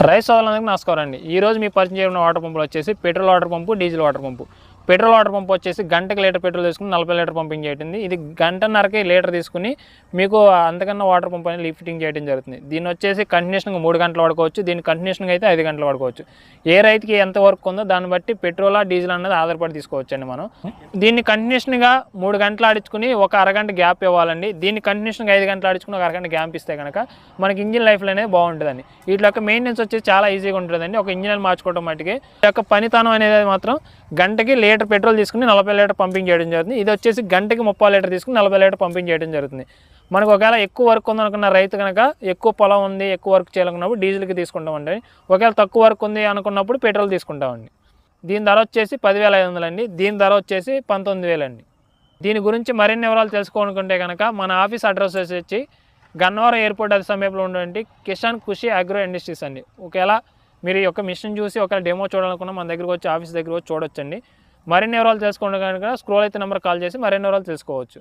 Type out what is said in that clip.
Rice సోదరులందరికీ నమస్కారం అండి. ఈరోజు మీ పరిచయం చేయడం వాటర్ పంపులు వచ్చేసి పెట్రోల్ వాటర్ పంపు, డీజిల్ వాటర్ పంపు. పెట్రోల్ వాటర్ పంపు వచ్చేసి గంటకి లీటర్ పెట్రోల్ తీసుకుని 40 లీటర్ పంపింగ్ చేయడం. ఇది గంటన్నరకి లీటర్ తీసుకుని మీకు అంతకన్నా వాటర్ పంప్ అనేది లిఫ్టింగ్ చేయడం జరుగుతుంది. దీన్ని వచ్చేసి కంటిన్యూషన్గా 3 గంటలు వాడుకోవచ్చు. దీన్ని కంటిన్యూషన్గా అయితే 5 గంటలు వాడుకోవచ్చు. ఏ రైతుకి ఎంత వర్క్ ఉందో దాన్ని బట్టి పెట్రోలా డీజిల్ అన్నది ఆధారపడి తీసుకోవచ్చు అండి. మనం దీన్ని కంటిన్యూషన్గా 3 గంటలు ఆడించుకుని ఒక అరగంట గ్యాప్ ఇవ్వాలండి. దీన్ని కంటిన్యూషన్గా 5 గంటలు ఆడించుకుని ఒక అరగంట గ్యాప్ ఇస్తే కనుక మనకి ఇంజిన్ లైఫ్లో అనేది బాగుంటుందండి. వీటి యొక్క మెయింటెనెన్స్ వచ్చేసి చాలా ఈజీగా ఉంటుందండి. ఒక ఇంజిన్ మార్చుకోవడం మట్టికి ఈ యొక్క పనితనం అనేది మాత్రం గంటకి లీటర్ పెట్రోల్ తీసుకుని 40 లీటర్ పంపింగ్ చేయడం జరుగుతుంది. ఇది వచ్చేసి గంటకి 30 లీటర్ తీసుకుని 40 లీటర్ పంపింగ్ చేయడం జరుగుతుంది. మనకు ఒకవేళ ఎక్కువ వర్క్ ఉందనుకున్న రైతు కనుక ఎక్కువ పొలం ఉంది, ఎక్కువ వర్క్ చేయాలనుకున్నప్పుడు డీజిల్కి తీసుకుంటామండి. ఒకవేళ తక్కువ వర్క్ ఉంది అనుకున్నప్పుడు పెట్రోల్ తీసుకుంటామండి. దీని ధర వచ్చేసి 10,500 అండి. దీని ధర వచ్చేసి 19,000 అండి. దీని గురించి మరిన్ని వివరాలు తెలుసుకోవాలనుకుంటే కనుక మన ఆఫీస్ అడ్రస్ వచ్చి గన్నవరం ఎయిర్పోర్ట్ అది సమీపంలో ఉన్నటువంటి కిసాన్ కృషి అగ్రో ఇండస్ట్రీస్ అండి. ఒకవేళ మీరు ఈ యొక్క మిషన్ చూసి ఒకవేళ డెమో చూడాలనుకున్నా మన దగ్గరకు వచ్చి ఆఫీస్ దగ్గర వచ్చి చూడొచ్చండి. మరిన్ని వివరాలు తెలుసుకోండి కనుక స్క్రోల్ అయితే నెంబర్ కాల్ చేసి మరిన్ని వివరాలు తెలుసుకోవచ్చు.